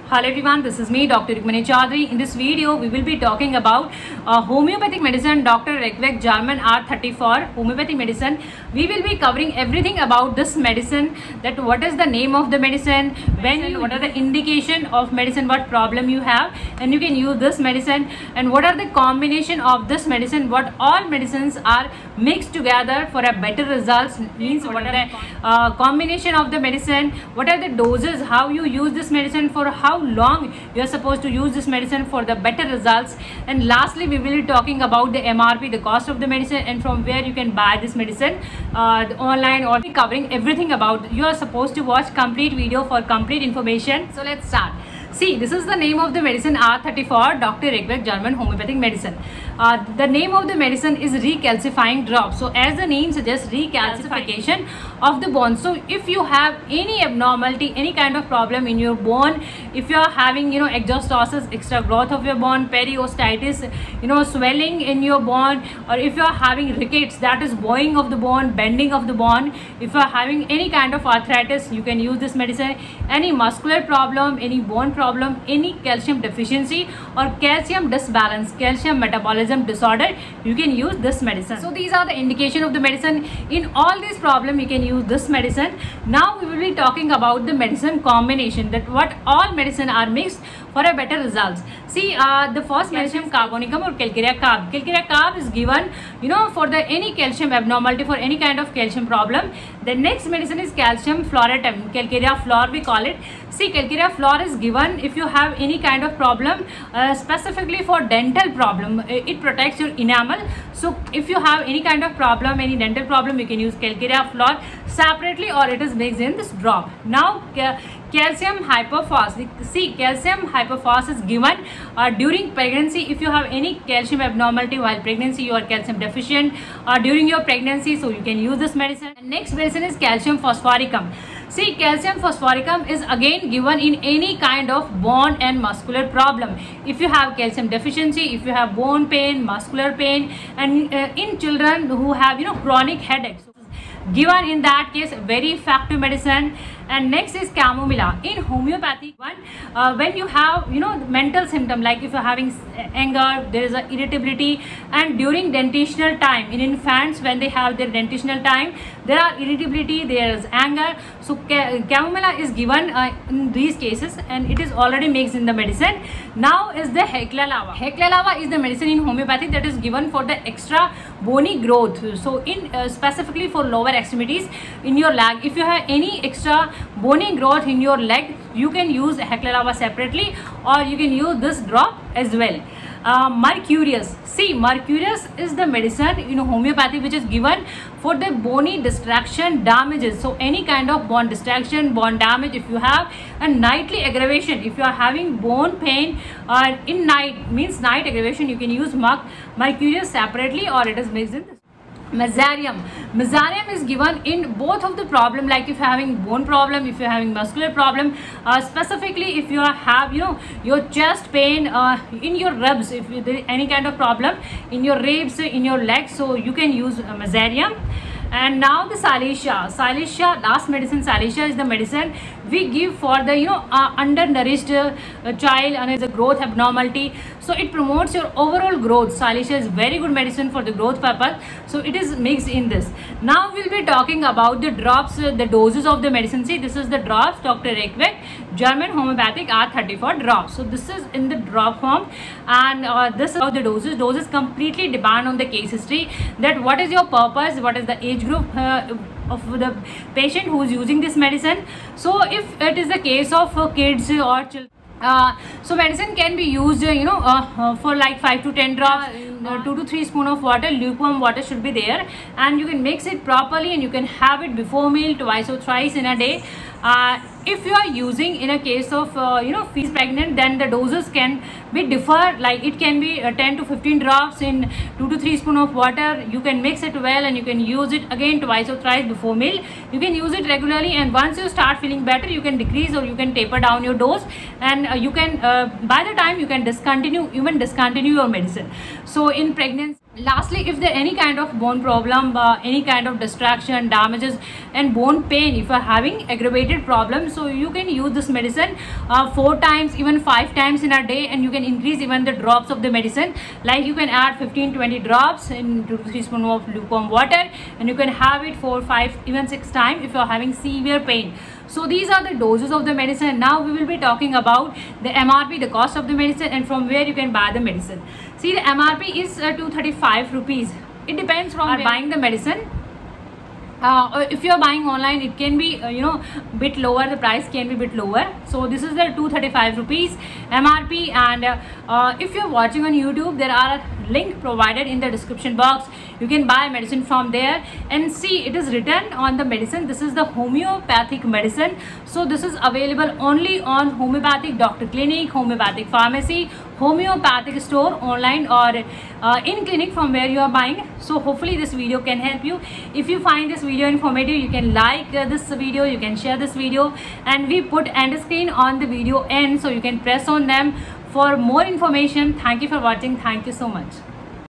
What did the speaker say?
Hello everyone, this is me Dr. Rukmini Chaudhary. In this video, we will be talking about homeopathic medicine, Dr. Eckweg German R34 homeopathic medicine. We will be covering everything about this medicine, that what is the name of the medicine, what are the indication of medicine, what problem you have and you can use this medicine, and what are the combination of this medicine, what all medicines are mixed together for a better results, means what are the combination of the medicine, what are the doses, how you use this medicine, for how long you are supposed to use this medicine for the better results, and lastly we will be talking about the MRP, the cost of the medicine, and from where you can buy this medicine online, or be covering everything about. You are supposed to watch complete video for complete information. So let's start. See, this is the name of the medicine R34 Dr. Eckweg German homeopathic medicine. The name of the medicine is recalcifying drops. So as the name suggests, recalcification of the bone. So if you have any abnormality, any kind of problem in your bone, if you are having exostosis, extra growth of your bone, periostitis, swelling in your bone, or if you are having rickets, that is bowing of the bone, bending of the bone, if you are having any kind of arthritis, you can use this medicine. Any muscular problem, any bone problem, any calcium deficiency or calcium disbalance, calcium metabolism disorder, you can use this medicine. So these are the indication of the medicine. In all these problems you can use this medicine. Now we will be talking about the medicine combination, that what all medicine are mixed for a better results. See, the first medicine carbonicum or calcarea carb. Calcarea carb is given for the any calcium abnormality, for any kind of calcium problem. The next medicine is calcium floratum, calcarea flor we call it. See, calcarea flor is given if you have any kind of problem, specifically for dental problem. It protects your enamel. So if you have any kind of problem, any dental problem, you can use calcarea flor separately, or it is mixed in this drop. Now calcium hypophos. See, calcium hypophos is given during pregnancy. If you have any calcium abnormality while pregnancy, you are calcium deficient during your pregnancy, so you can use this medicine. And next medicine is calcium phosphoricum. See, calcium phosphoricum is again given in any kind of bone and muscular problem. If you have calcium deficiency, if you have bone pain, muscular pain, and in children who have chronic headaches, given in that case very effective medicine. And next is chamomilla. In homeopathic one, when you have mental symptom, like if you're having anger, there is a irritability, and during dentitional time, in infants when they have their dentitional time, there are irritability, there is anger. So chamomilla is given in these cases, and it is already mixed in the medicine. Now is the Hekla lava. Hekla lava is the medicine in homeopathic that is given for the extra bony growth. So in specifically for lower extremities in your leg, if you have any extra bony growth in your leg, you can use Hekla lava separately, or you can use this drop as well. Mercurius. See, mercurius is the medicine in homeopathy which is given for the bony distraction damages. So any kind of bone distraction, bone damage, if you have a nightly aggravation, if you are having bone pain in night, means night aggravation, you can use mercurius separately, or it is mixed in this. Mesareum. Mesareum is given in both of the problem, like if you are having bone problem, if you are having muscular problem, specifically if you have your chest pain, in your ribs, if there is any kind of problem in your ribs, in your legs, so you can use Mesareum. And now the Silesia. Silesia, last medicine, Silesia is the medicine we give for the undernourished child and is a growth abnormality. So it promotes your overall growth. Silesia is very good medicine for the growth purpose. So it is mixed in this. Now we'll be talking about the drops, the doses of the medicine. See, this is the drops, Dr. Eckweg German homeopathic R34 drops. So this is in the drop form, and this is about the doses. Doses completely depend on the case history, that what is your purpose, what is the age group of the patient who is using this medicine. So if it is the case of kids or children, so medicine can be used for like 5 to 10 drops, 2 to 3 spoon of water, lukewarm water should be there, and you can mix it properly, and you can have it before meal, twice or thrice in a day. If you are using in a case of fees pregnant, then the doses can be differ, like it can be 10 to 15 drops in 2 to 3 spoon of water. You can mix it well, and you can use it again twice or thrice before meal. You can use it regularly, and once you start feeling better, you can decrease or you can taper down your dose, and you can by the time you can discontinue your medicine. So in pregnancy, Lastly, if there any kind of bone problem, any kind of distraction, damages and bone pain, if you are having aggravated problem, so you can use this medicine 4 times, even 5 times in a day, and you can increase even the drops of the medicine. Like you can add 15-20 drops in 2 teaspoons of lukewarm water, and you can have it 4, 5, even 6 times if you are having severe pain. So these are the doses of the medicine. Now we will be talking about the MRP, the cost of the medicine, and from where you can buy the medicine. See, the MRP is 235 rupees. It depends from buying the medicine. If you are buying online, it can be bit lower, the price can be bit lower. So this is the 235 rupees MRP. And if you are watching on YouTube, there are link provided in the description box. You can buy medicine from there, and see, it is written on the medicine, this is the homeopathic medicine. So this is available only on homeopathic doctor clinic, homeopathic pharmacy, homeopathic store, online, or in clinic from where you are buying. So hopefully this video can help you. If you find this video informative, you can like this video, you can share this video, and we put end screen on the video end, so you can press on them for more information. Thank you for watching. Thank you so much.